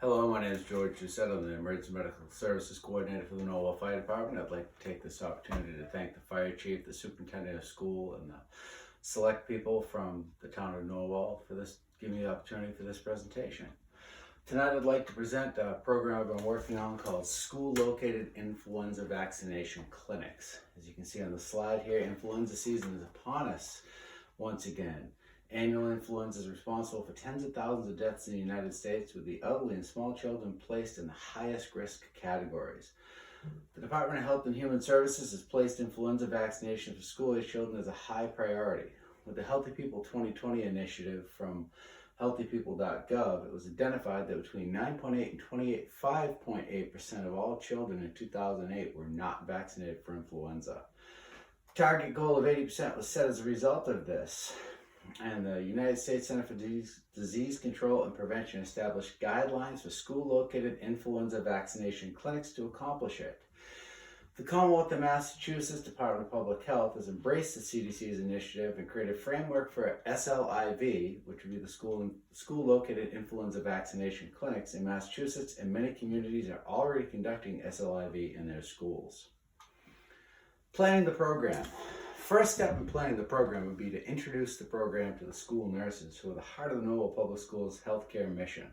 Hello, my name is George Doucette. I'm the Emergency Medical Services Coordinator for the Norwell Fire Department. I'd like to take this opportunity to thank the Fire Chief, the Superintendent of School, and the select people from the town of Norwell for giving me the opportunity for this presentation. Tonight I'd like to present a program I've been working on called School Located Influenza Vaccination Clinics. As you can see on the slide here, influenza season is upon us once again. Annual influenza is responsible for tens of thousands of deaths in the United States, with the elderly and small children placed in the highest risk categories. The Department of Health and Human Services has placed influenza vaccination for school-age children as a high priority. With the Healthy People 2020 initiative from healthypeople.gov, it was identified that between 9.8 and 5.8% of all children in 2008 were not vaccinated for influenza. The target goal of 80% was set as a result of this. And the United States Center for Disease Control and Prevention established guidelines for school-located influenza vaccination clinics to accomplish it. The Commonwealth of Massachusetts Department of Public Health has embraced the CDC's initiative and created a framework for SLIV, which would be the school-located influenza vaccination clinics in Massachusetts, and many communities are already conducting SLIV in their schools. Planning the program. First step in planning the program would be to introduce the program to the school nurses, who are the heart of the Norwell Public Schools healthcare mission.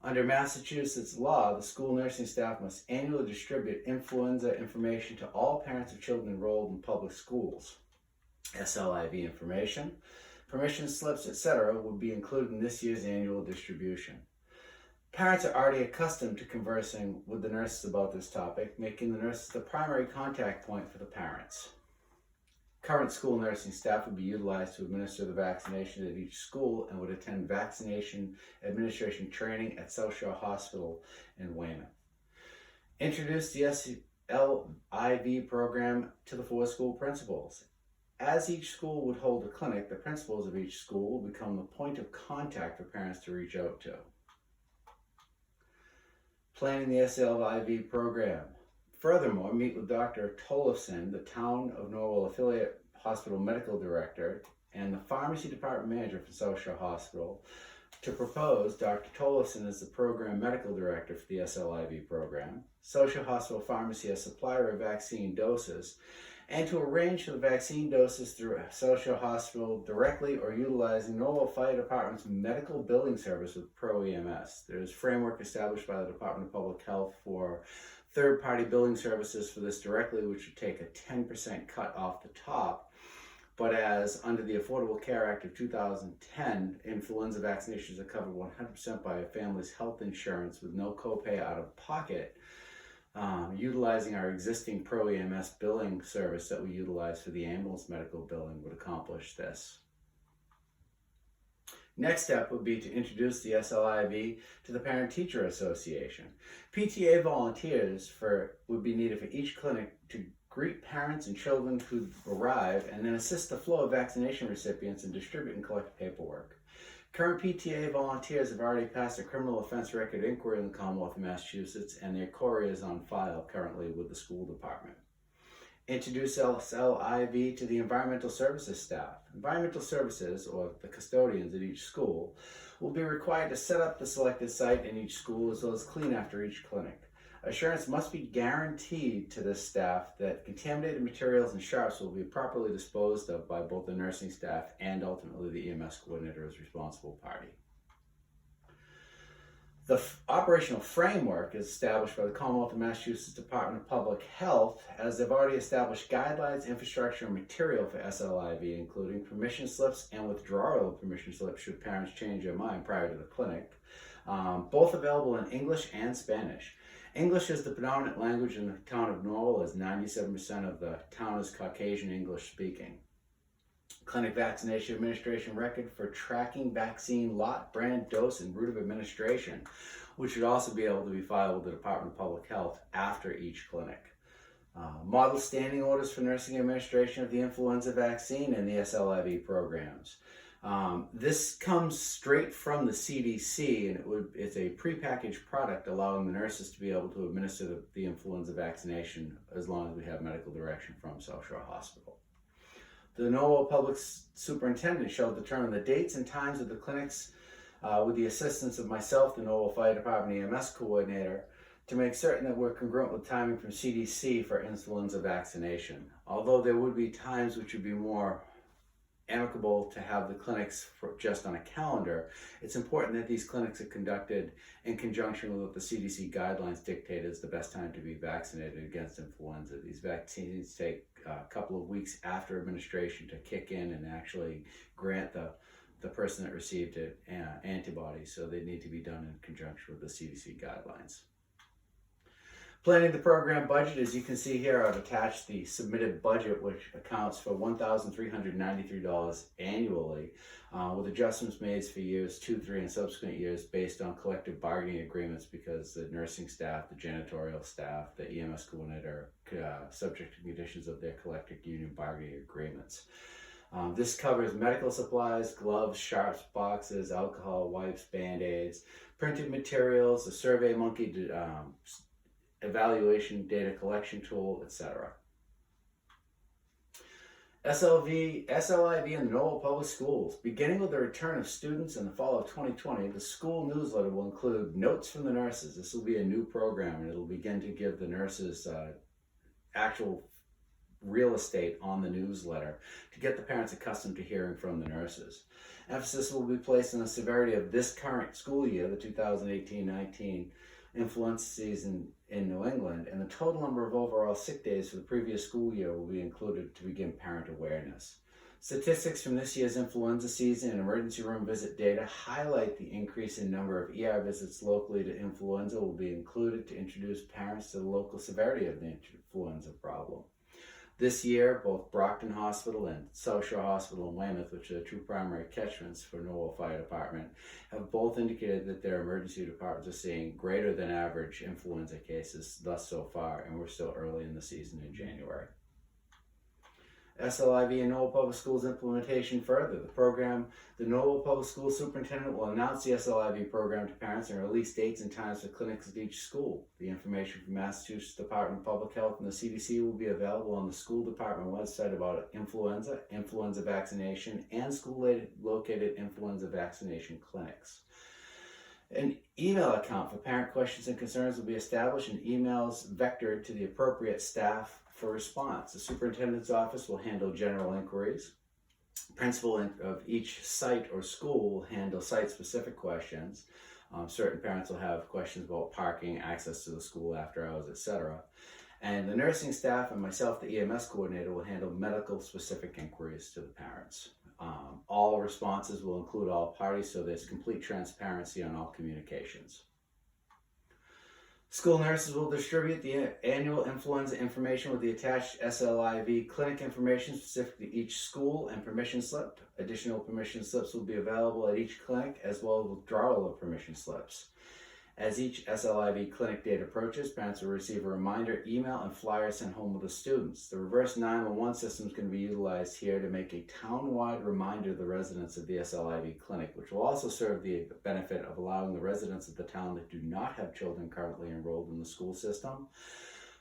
Under Massachusetts law, the school nursing staff must annually distribute influenza information to all parents of children enrolled in public schools. SLIV information, permission slips, etc. would be included in this year's annual distribution. Parents are already accustomed to conversing with the nurses about this topic, making the nurses the primary contact point for the parents. Current school nursing staff would be utilized to administer the vaccination at each school and would attend vaccination administration training at South Shore Hospital in Weymouth. Introduce the SLIV program to the 4 school principals. As each school would hold a clinic, the principals of each school will become the point of contact for parents to reach out to. Planning the SLIV program. Furthermore, meet with Dr. Tollefson, the Town of Norwell Affiliate Hospital Medical Director, and the Pharmacy Department Manager for South Shore Hospital to propose Dr. Tollefson as the Program Medical Director for the SLIV program, South Shore Hospital Pharmacy as supplier of vaccine doses, and to arrange for the vaccine doses through South Shore Hospital directly or utilizing Norwell Fire Department's medical billing service with Pro EMS. There is a framework established by the Department of Public Health for third-party billing services for this directly, which would take a 10% cut off the top. But as under the Affordable Care Act of 2010, influenza vaccinations are covered 100% by a family's health insurance with no copay out of pocket. Utilizing our existing Pro EMS billing service that we utilize for the ambulance medical billing would accomplish this. Next step would be to introduce the SLIV to the Parent-Teacher Association. PTA volunteers would be needed for each clinic to greet parents and children who arrive and then assist the flow of vaccination recipients and distribute and collect paperwork. Current PTA volunteers have already passed a criminal offense record inquiry in the Commonwealth of Massachusetts, and their query is on file currently with the school department. Introduce SLIV to the environmental services staff. Environmental services, or the custodians at each school, will be required to set up the selected site in each school as well as clean after each clinic. Assurance must be guaranteed to this staff that contaminated materials and sharps will be properly disposed of by both the nursing staff and ultimately the EMS coordinator as responsible party. The operational framework is established by the Commonwealth of Massachusetts Department of Public Health, as they've already established guidelines, infrastructure, and material for SLIV, including permission slips and withdrawal of permission slips should parents change their mind prior to the clinic, both available in English and Spanish. English is the predominant language in the town of Norwell, as 97% of the town is Caucasian English speaking. Clinic vaccination administration record for tracking vaccine lot, brand, dose, and route of administration, which should also be able to be filed with the Department of Public Health after each clinic. Model standing orders for nursing administration of the influenza vaccine and the SLIV programs. This comes straight from the CDC, and it's a prepackaged product allowing the nurses to be able to administer the influenza vaccination as long as we have medical direction from South Shore Hospital. The Norwell Public Superintendent shall determine the dates and times of the clinics with the assistance of myself, the Norwell Fire Department EMS coordinator, to make certain that we're congruent with timing from CDC for influenza vaccination. Although there would be times which would be more amicable to have the clinics just on a calendar, it's important that these clinics are conducted in conjunction with what the CDC guidelines dictate is the best time to be vaccinated against influenza. These vaccines take a couple of weeks after administration to kick in and actually grant the person that received it antibodies, so they need to be done in conjunction with the CDC guidelines. Planning the program budget, as you can see here, I've attached the submitted budget, which accounts for $1,393 annually, with adjustments made for years 2, 3, and subsequent years based on collective bargaining agreements, because the nursing staff, the janitorial staff, the EMS coordinator are subject to conditions of their collective union bargaining agreements. This covers medical supplies, gloves, sharps, boxes, alcohol, wipes, Band-Aids, printed materials, the Survey Monkey evaluation data collection tool, etc. SLIV in the Norwell Public Schools. Beginning with the return of students in the fall of 2020, the school newsletter will include notes from the nurses. This will be a new program, and it'll begin to give the nurses actual real estate on the newsletter to get the parents accustomed to hearing from the nurses. Emphasis will be placed on the severity of this current school year, the 2018-19 influenza season in New England, and the total number of overall sick days for the previous school year will be included to begin parent awareness. Statistics from this year's influenza season and emergency room visit data highlight the increase in number of ER visits locally to influenza will be included to introduce parents to the local severity of the influenza problem. This year, both Brockton Hospital and South Shore Hospital in Weymouth, which are the two primary catchments for Norwell Fire Department, have both indicated that their emergency departments are seeing greater than average influenza cases thus so far, and we're still early in the season in January. SLIV and Norwell Public Schools implementation further. The Norwell Public Schools Superintendent will announce the SLIV program to parents and release dates and times for clinics at each school. The information from Massachusetts Department of Public Health and the CDC will be available on the school department website about influenza, influenza vaccination, and school-located influenza vaccination clinics. An email account for parent questions and concerns will be established, and emails vectored to the appropriate staff for response. The superintendent's office will handle general inquiries. Principal of each site or school will handle site-specific questions. Certain parents will have questions about parking, access to the school after hours, etc. And the nursing staff and myself, the EMS coordinator, will handle medical-specific inquiries to the parents. All responses will include all parties, so there's complete transparency on all communications. School nurses will distribute the annual influenza information with the attached SLIV clinic information specific to each school and permission slip. Additional permission slips will be available at each clinic, as well as withdrawal of permission slips. As each SLIV clinic date approaches, parents will receive a reminder email and flyer sent home with the students. The reverse 911 system is going to be utilized here to make a town-wide reminder to the residents of the SLIV clinic, which will also serve the benefit of allowing the residents of the town that do not have children currently enrolled in the school system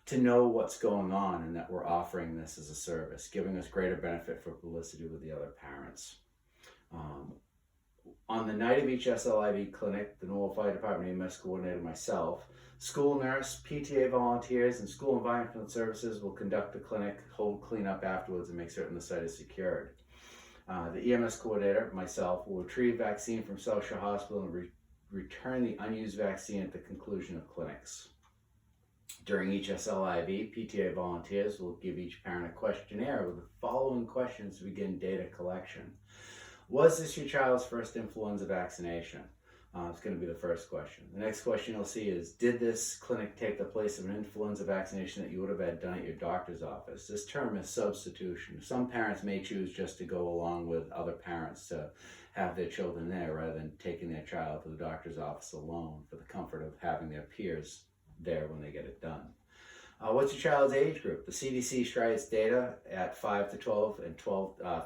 to know what's going on and that we're offering this as a service, giving us greater benefit for publicity with the other parents. On the night of each SLIV clinic, the Norwell Fire Department EMS coordinator, myself, school nurse, PTA volunteers, and school environmental services will conduct the clinic, hold cleanup afterwards, and make certain the site is secured. The EMS coordinator, myself, will retrieve vaccine from South Shore Hospital and return the unused vaccine at the conclusion of clinics. During each SLIV, PTA volunteers will give each parent a questionnaire with the following questions to begin data collection. Was this your child's first influenza vaccination? It's going to be the first question. The next question you'll see is, did this clinic take the place of an influenza vaccination that you would have had done at your doctor's office? This term is substitution. Some parents may choose just to go along with other parents to have their children there rather than taking their child to the doctor's office alone for the comfort of having their peers there when they get it done. What's your child's age group? The CDC strides data at 5 to 12 and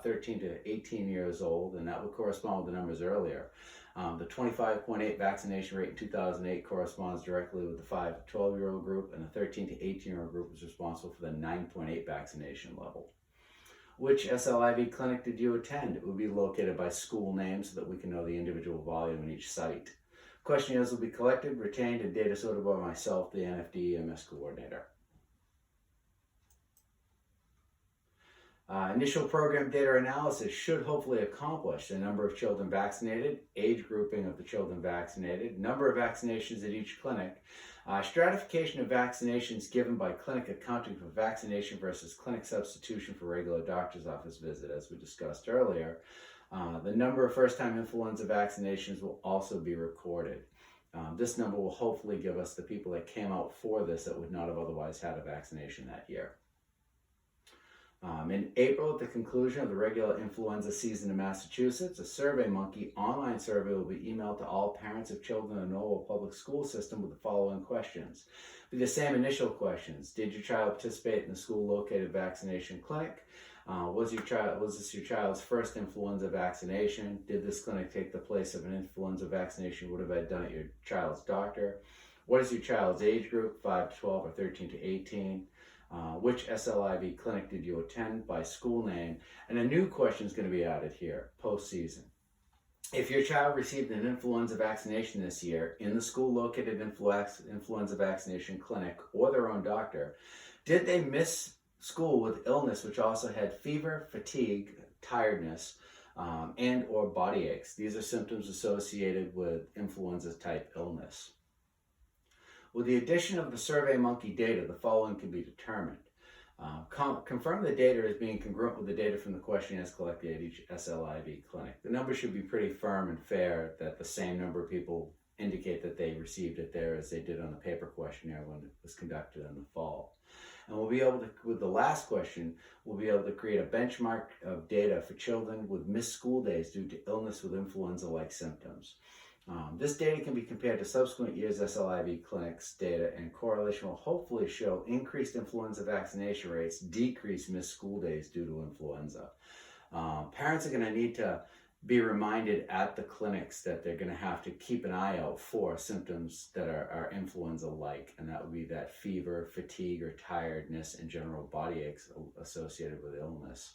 13 to 18 years old, and that would correspond with the numbers earlier. The 25.8 vaccination rate in 2008 corresponds directly with the 5 to 12-year-old group, and the 13 to 18-year-old group is responsible for the 9.8 vaccination level. Which SLIV clinic did you attend? It will be located by school name so that we can know the individual volume in each site. Questionnaires will be collected, retained, and data sorted by myself, the NFD EMS coordinator. Initial program data analysis should hopefully accomplish the number of children vaccinated, age grouping of the children vaccinated, number of vaccinations at each clinic, stratification of vaccinations given by clinic accounting for vaccination versus clinic substitution for regular doctor's office visit, as we discussed earlier. The number of first-time influenza vaccinations will also be recorded. This number will hopefully give us the people that came out for this that would not have otherwise had a vaccination that year. In April, at the conclusion of the regular influenza season in Massachusetts, a SurveyMonkey online survey will be emailed to all parents of children in the Norwell Public School System with the following questions. Be the same initial questions. Did your child participate in the school-located vaccination clinic? Was this your child's first influenza vaccination? Did this clinic take the place of an influenza vaccination you would have had done at your child's doctor? What is your child's age group, 5 to 12 or 13 to 18? Which SLIV clinic did you attend by school name? And a new question is going to be added here, postseason. If your child received an influenza vaccination this year in the school-located influenza vaccination clinic or their own doctor, did they miss school with illness which also had fever, fatigue, tiredness, and or body aches? These are symptoms associated with influenza-type illness. With the addition of the SurveyMonkey data, the following can be determined. Confirm the data is being congruent with the data from the questionnaires collected at each SLIV clinic. The numbers should be pretty firm and fair that the same number of people indicate that they received it there as they did on the paper questionnaire when it was conducted in the fall. And we'll be able to, with the last question, we'll be able to create a benchmark of data for children with missed school days due to illness with influenza-like symptoms. This data can be compared to subsequent years' SLIV clinics data, and correlation will hopefully show increased influenza vaccination rates, decreased missed school days due to influenza. Parents are going to need to be reminded at the clinics that they're going to have to keep an eye out for symptoms that are influenza-like, and that would be that fever, fatigue, or tiredness, and general body aches associated with illness.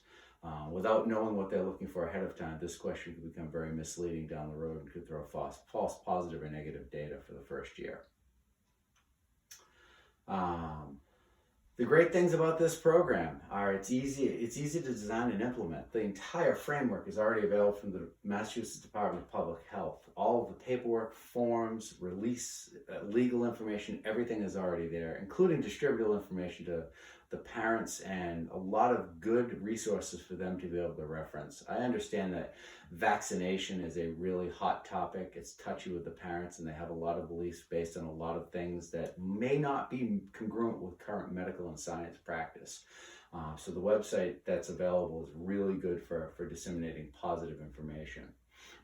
Without knowing what they're looking for ahead of time, this question could become very misleading down the road and could throw false positive or negative data for the first year. The great things about this program are it's easy to design and implement. The entire framework is already available from the Massachusetts Department of Public Health. All of the paperwork, forms, release, legal information, everything is already there, including distributable information to the parents and a lot of good resources for them to be able to reference. I understand that vaccination is a really hot topic. It's touchy with the parents, and they have a lot of beliefs based on a lot of things that may not be congruent with current medical and science practice. So the website that's available is really good for disseminating positive information.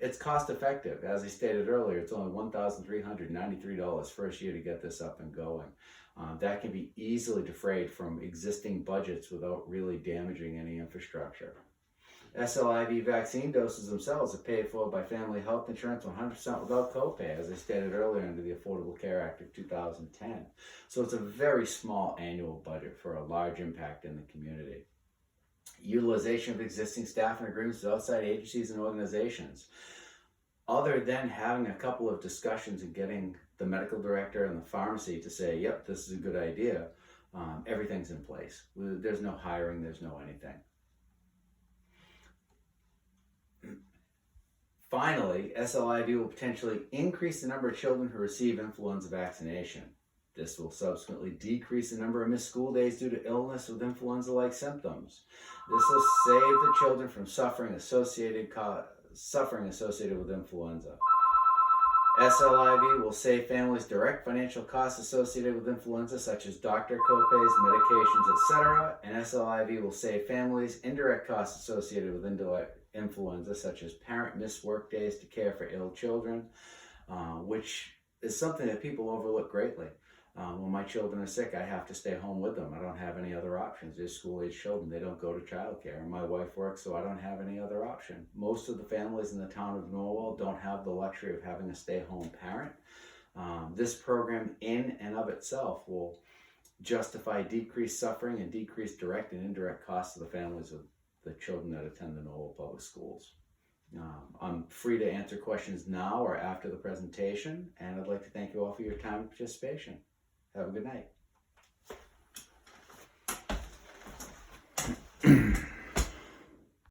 It's cost effective. As I stated earlier, it's only $1,393 first year to get this up and going. That can be easily defrayed from existing budgets without really damaging any infrastructure. SLIV vaccine doses themselves are paid for by family health insurance 100% without copay, as I stated earlier, under the Affordable Care Act of 2010. So it's a very small annual budget for a large impact in the community. Utilization of existing staff and agreements with outside agencies and organizations. Other than having a couple of discussions and getting the medical director and the pharmacy to say, yep, this is a good idea, everything's in place. There's no hiring, there's no anything. Finally, SLIV will potentially increase the number of children who receive influenza vaccination. This will subsequently decrease the number of missed school days due to illness with influenza-like symptoms. This will save the children from suffering associated with influenza. SLIV will save families direct financial costs associated with influenza, such as doctor copays, medications, etc. And SLIV will save families indirect costs associated with influenza, such as parent missed work days to care for ill children, which is something that people overlook greatly. When my children are sick, I have to stay home with them. I don't have any other options. They're school-age children. They don't go to childcare. And my wife works, so I don't have any other option. Most of the families in the town of Norwell don't have the luxury of having a stay-home parent. This program in and of itself will justify decreased suffering and decreased direct and indirect costs to the families the children that attend the Norwell Public Schools. I'm free to answer questions now or after the presentation, and I'd like to thank you all for your time and participation. Have a good night.